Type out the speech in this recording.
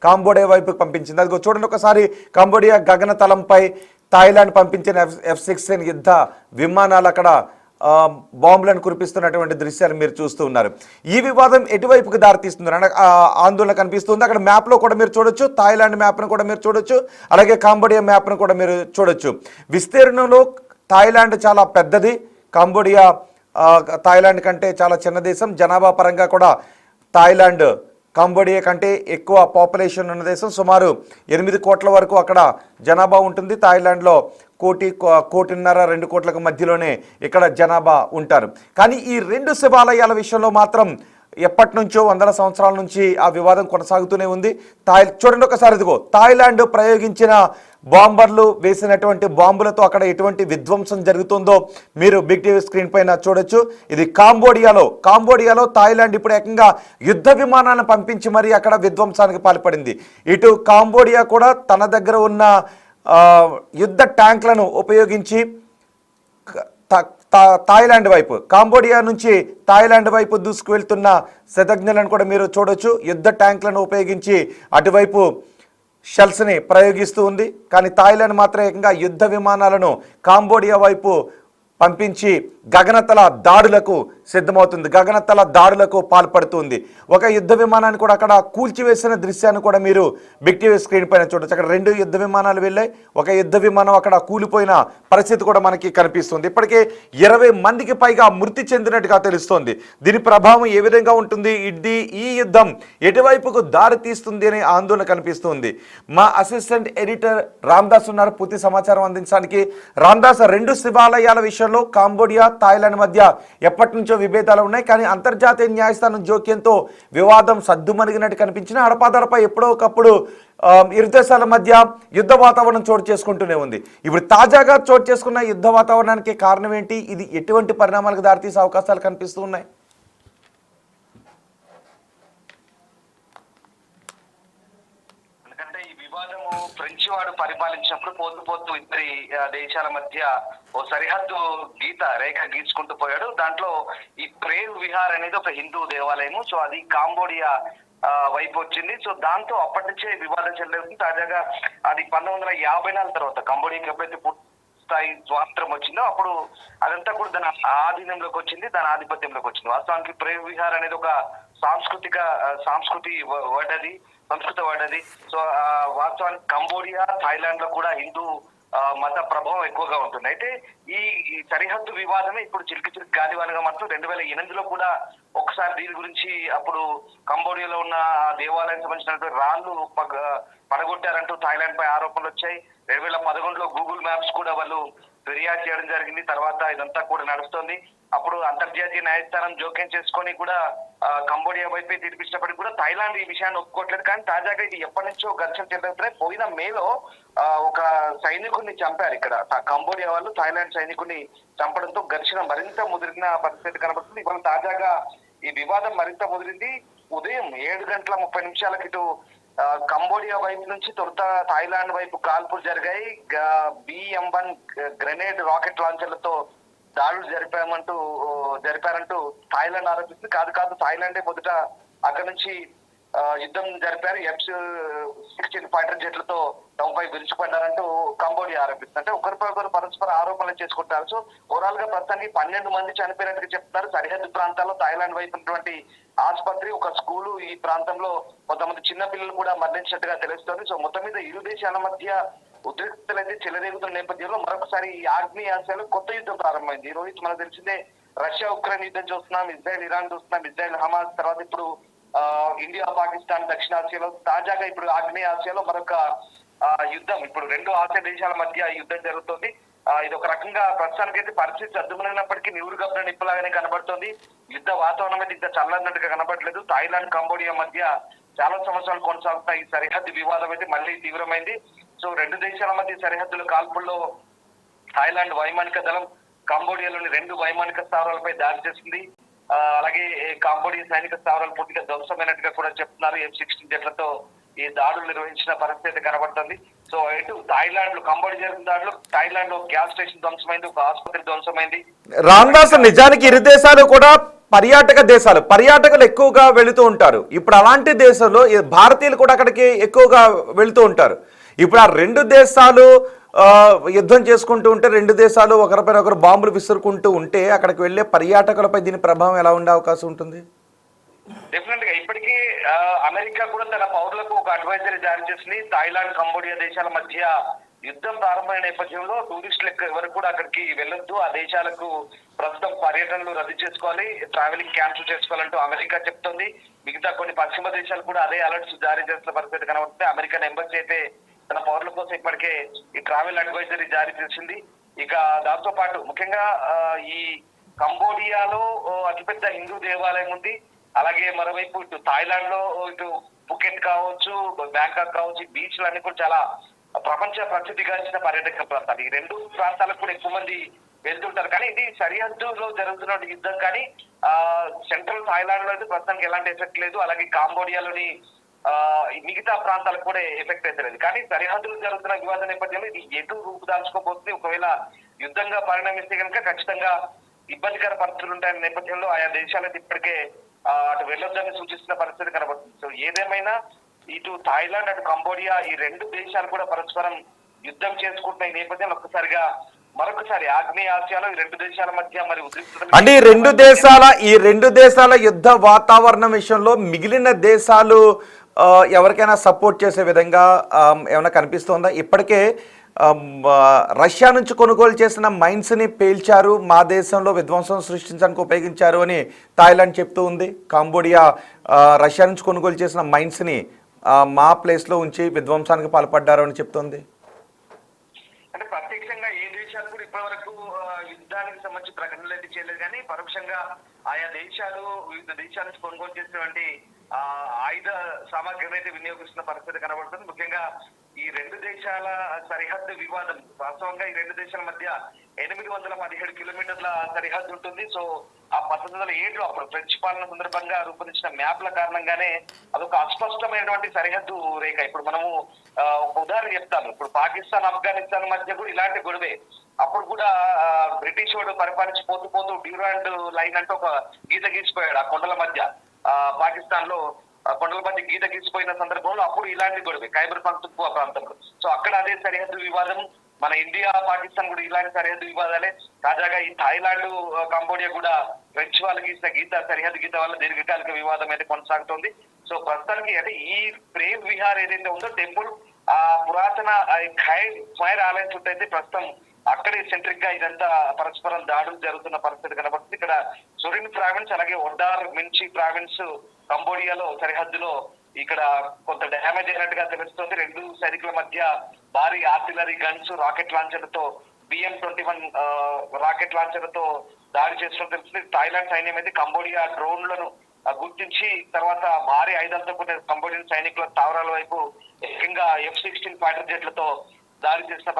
కాంబోడియా వైపుకి పంపించింది. అది చూడండి ఒకసారి, కాంబోడియా గగనతలంపై థాయిలాండ్ పంపించిన F-16 యుద్ధ విమానాలు అక్కడ బాంబులను కురిపిస్తున్నటువంటి దృశ్యాలు మీరు చూస్తూ ఉన్నారు. ఈ వివాదం ఎటువైపుకి దారితీస్తుంది అనే ఆందోళన కనిపిస్తుంది. అక్కడ మ్యాప్లో కూడా మీరు చూడొచ్చు, థాయిలాండ్ మ్యాప్ను కూడా మీరు చూడొచ్చు, అలాగే కాంబోడియా మ్యాప్ను కూడా మీరు చూడొచ్చు. విస్తీర్ణంలో థాయిలాండ్ చాలా పెద్దది, కాంబోడియా థాయిలాండ్ కంటే చాలా చిన్న దేశం. జనాభా పరంగా కూడా థాయిలాండ్ కాంబోడియా కంటే ఎక్కువ పాపులేషన్ ఉన్న దేశం. సుమారు 8 కోట్ల వరకు అక్కడ జనాభా ఉంటుంది. థాయిలాండ్లో 1.5-2 కోట్లకు మధ్యలోనే ఇక్కడ జనాభా ఉంటారు. కానీ ఈ 2 శివాలయాల విషయంలో మాత్రం ఎప్పటి నుంచో, వందల సంవత్సరాల నుంచి ఆ వివాదం కొనసాగుతూనే ఉంది. చూడండి ఒకసారి, ఇదిగో థాయిలాండ్ ప్రయోగించిన బాంబర్లు వేసినటువంటి బాంబులతో అక్కడ ఎటువంటి విధ్వంసం జరుగుతుందో మీరు బిగ్ టీవీ స్క్రీన్ పైన చూడొచ్చు. ఇది కాంబోడియాలో థాయిలాండ్ ఇప్పుడు ఏకంగా యుద్ధ విమానాలను పంపించి మరి అక్కడ విధ్వంసానికి పాల్పడింది. ఇటు కాంబోడియా కూడా తన దగ్గర ఉన్న యుద్ధ ట్యాంకులను ఉపయోగించి థాయిలాండ్ వైపు, కాంబోడియా నుంచి థాయిలాండ్ వైపు దూసుకు వెళ్తున్న శతజ్ఞులను కూడా మీరు చూడొచ్చు. యుద్ధ ట్యాంకులను ఉపయోగించి అటువైపు షెల్స్ని ప్రయోగిస్తూ ఉంది. కానీ థాయిలాండ్ మాత్రం ఏకంగా యుద్ధ విమానాలను కాంబోడియా వైపు పంపించి గగనతల దాడులకు సిద్ధమవుతుంది, గగనతల దాడులకు పాల్పడుతుంది. ఒక యుద్ధ విమానాన్ని కూడా అక్కడ కూల్చివేసిన దృశ్యాన్ని కూడా మీరు బిగ్ టీవీ స్క్రీన్ పైన చూడొచ్చు. అక్కడ 2 యుద్ధ విమానాలు వెళ్ళాయి, ఒక యుద్ధ విమానం అక్కడ కూలిపోయిన పరిస్థితి కూడా మనకి కనిపిస్తుంది. ఇప్పటికే 20 మందికి పైగా మృతి చెందినట్టుగా తెలుస్తోంది. దీని ప్రభావం ఏ విధంగా ఉంటుంది, ఈ యుద్ధం ఎటువైపుకు దారి తీస్తుంది అనే ఆందోళన కనిపిస్తుంది. మా అసిస్టెంట్ ఎడిటర్ రామ్దాస్ ఉన్నారు పూర్తి సమాచారం అందించడానికి. రామ్దాస్, 2 శివాలయాల విషయంలో కాంబోడియా థాయిలాండ్ మధ్య ఎప్పటి నుంచో విభేదాలు ఉన్నాయి. కానీ అంతర్జాతీయ న్యాయస్థానం జోక్యంతో వివాదం సద్దుమణిగినట్టు కనిపించిన అడపాదడపా ఎప్పుడో ఒకప్పుడు ఇరు దేశాల మధ్య యుద్ధ వాతావరణం చోటు చేసుకుంటూనే ఉంది. ఇప్పుడు తాజాగా చోటు చేసుకున్న యుద్ధ వాతావరణానికి కారణం ఏంటి, ఇది ఎటువంటి పరిణామాలకు దారితీసే అవకాశాలు కనిపిస్తూ ఉన్నాయి? ఫ్రెంచ్ వాడు పరిపాలించినప్పుడు పోతూ ఇద్దరి దేశాల మధ్య ఓ సరిహద్దు రేఖ గీచుకుంటూ పోయాడు. దాంట్లో ఈ ప్రేవ్ విహార్ అనేది ఒక హిందూ దేవాలయము. సో అది కాంబోడియా వైపు వచ్చింది. సో దాంతో అప్పటి నుంచే వివాదం చెలరేగుతుంది. తాజాగా అది 1954 తర్వాత కాంబోడియాకి ఎప్పుడైతే స్థాయి స్వాతంత్రం వచ్చిందో అప్పుడు అదంతా కూడా దాని ఆధీనంలోకి వచ్చింది, దాని ఆధిపత్యంలోకి వచ్చింది. వాస్తవానికి ప్రేవ్ విహార్ అనేది ఒక సంస్కృతి వర్డ్ అది. సో వాస్తవానికి కంబోడియా, థాయిలాండ్ లో కూడా హిందూ మత ప్రభావం ఎక్కువగా ఉంటుంది. అయితే ఈ సరిహద్దు వివాదమే ఇప్పుడు చిలికి గాలివానగా మాత్రం 2008లో కూడా ఒకసారి దీని గురించి అప్పుడు కంబోడియాలో ఉన్న దేవాలయానికి సంబంధించినటువంటి రాళ్లు పడగొట్టారంటూ థాయిలాండ్ పై ఆరోపణలు వచ్చాయి. 2011లో గూగుల్ మ్యాప్స్ కూడా వాళ్ళు ఫిర్యాదు చేయడం జరిగింది. తర్వాత ఇదంతా కూడా నడుస్తోంది. అప్పుడు అంతర్జాతీయ న్యాయస్థానం జోక్యం చేసుకొని కూడా కంబోడియా వైపే తీర్పిచ్చినప్పటికీ కూడా థాయిలాండ్ ఈ విషయాన్ని ఒప్పుకోవట్లేదు. కానీ తాజాగా ఇది ఎప్పటి నుంచో ఘర్షణ చెందుతున్నాయి. పోయిన మేలో ఒక సైనికుడిని చంపారు ఇక్కడ కంబోడియా వాళ్ళు, థాయిలాండ్ సైనికుడిని చంపడంతో ఘర్షణ మరింత ముదిరిన పరిస్థితి కనబడుతుంది. ఇప్పుడు తాజాగా ఈ వివాదం మరింత ముదిరింది. ఉదయం 7:30 ఇటు కంబోడియా వైపు నుంచి తొలుత థాయిలాండ్ వైపు కాల్పులు జరిగాయి. BM-1 గ్రెనేడ్ రాకెట్ లాంచర్లతో దాడులు జరిపారంటూ థాయిలాండ్ ఆరోపిస్తుంది. కాదు థాయిలాండే మొదట అక్కడ నుంచి యుద్ధం జరిపారు. F-16 ఫైటర్ జెట్లతో తమపై విరుచుకుపడ్డారంటూ కంబోడియా ఆరోపిస్తుంది. అంటే ఒకరిపై ఒకరు పరస్పర ఆరోపణలు చేసుకుంటారు. సో ఓవరాల్ గా ప్రస్తుతానికి 12 మంది చనిపోయినట్టుగా చెప్తున్నారు. సరిహద్దు ప్రాంతాల్లో థాయిలాండ్ వైపు ఉన్నటువంటి ఆసుపత్రి, ఒక స్కూలు, ఈ ప్రాంతంలో కొంతమంది చిన్న పిల్లలు కూడా మరణించినట్టుగా తెలుస్తోంది. సో మొత్తం మీద ఇరు దేశాల మధ్య ఉద్రిక్తలు అయితే చెలరేగుతున్న నేపథ్యంలో మరొకసారి ఈ ఆగ్నేయాసియాలో కొత్త యుద్ధం ప్రారంభమైంది. రోహిత్, మనకు తెలిసిందే రష్యా ఉక్రెయిన్ యుద్ధం చూస్తున్నాం, ఇజ్రాయెల్ ఇరాన్ చూస్తున్నాం, ఇజ్రాయెల్ హమాస్, తర్వాత ఇప్పుడు ఇండియా పాకిస్తాన్ దక్షిణాసియాలో, తాజాగా ఇప్పుడు ఆగ్నేయాసియాలో మరొక యుద్ధం. ఇప్పుడు 2 ఆసియా దేశాల మధ్య యుద్ధం జరుగుతుంది. ఇది ఒక రకంగా ప్రస్తుతానికైతే పరిస్థితి సర్దుమణిగినప్పటికీ నివురు గబ్బర నిప్పులాగానే కనబడుతోంది. యుద్ధ వాతావరణం అయితే ఇంకా చల్లన్నట్టుగా కనబడలేదు. థాయిలాండ్ కంబోడియా మధ్య చాలా సంవత్సరాలు కొనసాగుతున్న ఈ సరిహద్దు వివాదం అయితే మళ్ళీ తీవ్రమైంది. సో 2 దేశాల మధ్య సరిహద్దుల కాల్పుల్లో థాయిలాండ్ వైమానిక దళం కంబోడియాలోని 2 వైమానిక స్థావరాలపై దాడి చేసింది. అలాగే కంబోడియా సైనిక స్థావరాలు పూర్తిగా ధ్వంసమైనట్టుగా కూడా చెప్తున్నారు. F-16 జెట్లతో ఈ దాడులు నిర్వహించిన పరిస్థితి కనబడుతుంది. సో ఇటు థాయిలాండ్ లో కంబోడియా జరిగిన దాడులు, థాయిలాండ్ లో గ్యాస్ స్టేషన్ ధ్వంసమైంది, ఒక ఆసుపత్రి ధ్వంసమైంది. రామ్దాస్, నిజానికి ఇరు దేశాలు కూడా పర్యాటక దేశాలు, పర్యాటకులు ఎక్కువగా వెళుతూ ఉంటారు. ఇప్పుడు అలాంటి దేశంలో భారతీయులు కూడా అక్కడికి ఎక్కువగా వెళుతూ ఉంటారు. ఇప్పుడు ఆ రెండు దేశాలు యుద్ధం చేసుకుంటూ ఉంటే, రెండు దేశాలు ఒకరిపైన ఒకరు బాంబులు విసురుకుంటూ ఉంటే అక్కడికి వెళ్ళే పర్యాటకులపై దీని ప్రభావం ఎలా ఉండే అవకాశం ఉంటుంది? డెఫినెట్ గా ఇప్పటికీ అమెరికా కూడా తన పౌరులకు ఒక అడ్వైజరీ జారీ చేసింది. థాయిలాండ్, కంబోడియా దేశాల మధ్య యుద్ధం ప్రారంభమైన నేపథ్యంలో టూరిస్టులు ఎవరు కూడా అక్కడికి వెళ్ళొద్దు, ఆ దేశాలకు ప్రస్తుతం పర్యటనలు రద్దు చేసుకోవాలి, ట్రావెలింగ్ క్యాన్సిల్ చేసుకోవాలంటూ అమెరికా చెప్తోంది. మిగతా కొన్ని పశ్చిమ దేశాలు కూడా అదే అలర్ట్స్ జారీ చేస్తున్న పరిస్థితి కనబడుతుంది. అమెరికన్ ఎంబసీ అయితే తన పౌరుల కోసం ఇప్పటికే ఈ ట్రావెల్ అడ్వైజరీ జారీ చేసింది. ఇక దాంతో పాటు ముఖ్యంగా ఈ కంబోడియాలో అతిపెద్ద హిందూ దేవాలయం ఉంది. అలాగే మరోవైపు ఇటు థాయిలాండ్ లో ఇటు పుకెట్ కావచ్చు, బ్యాంకాక్ కావచ్చు, బీచ్లు అన్ని కూడా చాలా ప్రపంచ ప్రసిద్ధిగాంచిన పర్యాటక ప్రాంతాలు. ఈ రెండు ప్రాంతాలకు కూడా ఎక్కువ మంది వెళ్తుంటారు. కానీ ఇది సరిహద్దులో జరుగుతున్న యుద్ధం. కానీ సెంట్రల్ థాయిలాండ్ లో అయితే ప్రస్తుతానికి ఎలాంటి ఎఫెక్ట్ లేదు. అలాగే కాంబోడియాలోని మిగతా ప్రాంతాలకు కూడా ఎఫెక్ట్ అయితే లేదు. కానీ సరిహద్దులు జరుగుతున్న వివాద నేపథ్యంలో ఇది ఎటు రూపుదాల్చుకోబోతుంది, ఒకవేళ యుద్ధంగా పరిణమిస్తే కనుక ఖచ్చితంగా ఇబ్బందికర పరిస్థితులు ఉంటాయన్న నేపథ్యంలో ఆయా దేశాలకు ఇప్పటికే అటు వెళ్ళొద్దని సూచిస్తున్న పరిస్థితి కనబడుతుంది. సో ఏదేమైనా ఇటు థాయిలాండ్, అటు కంబోడియా ఈ రెండు దేశాలు కూడా పరస్పరం యుద్ధం చేసుకుంటున్న ఈ నేపథ్యంలో మరొకసారి ఆగ్నేయ ఆసియాలో ఈ రెండు దేశాల మధ్య మరి ఉద్రిక్తత అంటే ఈ రెండు దేశాల యుద్ధ వాతావరణం విషయంలో మిగిలిన దేశాలు ఎవరికైనా సపోర్ట్ చేసే విధంగా ఏమైనా కనిపిస్తోందా? ఇప్పటికే రష్యా నుంచి కొనుగోలు చేసిన మైన్స్ని పేల్చారు, మా దేశంలో విధ్వంసం సృష్టించడానికి ఉపయోగించారు అని థాయిలాండ్ చెప్తూ ఉంది. కాంబోడియా రష్యా నుంచి కొనుగోలు చేసిన మైన్స్ని మా ప్లేస్లో ఉంచి విధ్వంసానికి పాల్పడ్డారు అని చెప్తోంది. అంటే ప్రత్యక్షంగా ఏ దేశాలు కూడా ఇప్పటి వరకు యుద్ధానికి సంబంధించి ప్రకటనలు అయితే చేయలేదు. కానీ పరోక్షంగా ఆయా దేశాలు వివిధ దేశాల నుంచి కొనుగోలు చేసినటువంటి ఆయుధ సామాగ్రిని అయితే వినియోగిస్తున్న పరిస్థితి కనబడుతుంది. ముఖ్యంగా ఈ రెండు దేశాల సరిహద్దు వివాదం వాస్తవంగా ఈ రెండు దేశాల మధ్య 817 కిలోమీటర్ల సరిహద్దు ఉంటుంది. సో ఆ 1907 అప్పుడు ఫ్రెంచ్ పాలన సందర్భంగా రూపొందించిన మ్యాప్ల కారణంగానే అదొక అస్పష్టమైనటువంటి సరిహద్దు రేఖ. ఇప్పుడు మనము ఒక ఉదాహరణ చెప్తాను. ఇప్పుడు పాకిస్తాన్, ఆఫ్ఘనిస్తాన్ మధ్య కూడా ఇలాంటి గొడవే. అప్పుడు కూడా బ్రిటిష్ వాడు పరిపాలించి పోతూ డ్యూరాండ్ లైన్ అంటే ఒక గీత గీసిపోయాడు ఆ కొండల మధ్య. పాకిస్తాన్ లో కొండల మధ్య గీత గీసిపోయిన సందర్భంలో అప్పుడు ఇలాంటి గొడవ ఖైబర్ పఖ్తూన్ఖ్వా ప్రాంతంలో. సో అక్కడ అదే సరిహద్దు వివాదం. మన ఇండియా, పాకిస్తాన్ కూడా ఇలాంటి సరిహద్దు వివాదాలే. తాజాగా ఈ థాయిలాండ్, కంబోడియా కూడా ఫ్రెంచ్ వాళ్ళు గీసిన సరిహద్దు గీత వల్ల దీర్ఘకాలిక వివాదం అయితే కొనసాగుతోంది. సో ప్రస్తుతానికి అంటే ఈ ప్రేమ్ విహార్ ఏదైతే ఉందో టెంపుల్, ఆ పురాతన ఖైర్ ఆలయం చుట్టూ అయితే ప్రస్తుతం అక్కడే సెంట్రిక్ గా ఇదంతా పరస్పరం దాడులు జరుగుతున్న పరిస్థితి కనబడుతుంది. ఇక్కడ సురిన్ ప్రావిన్స్, అలాగే ఒడ్డార్ మించి ప్రావిన్స్ కంబోడియాలో సరిహద్దులో ఇక్కడ కొంత డ్యామేజ్ అయినట్టుగా తెలుస్తుంది. రెండు సైనికుల మధ్య భారీ ఆర్టిలరీ గన్స్, రాకెట్ లాంచర్లతో BM-21 రాకెట్ లాంచర్లతో దాడి చేస్తున్నట్టు తెలుస్తుంది. థాయిలాండ్ సైన్యం అయితే కంబోడియా డ్రోన్లను గుర్తించి తర్వాత భారీ ఆయుధాలతో కూడిన కంబోడియన్ సైనికుల స్థావరాల వైపు ఏకంగా F-16 ఫైటర్ జెట్లతో దాడి చేసిన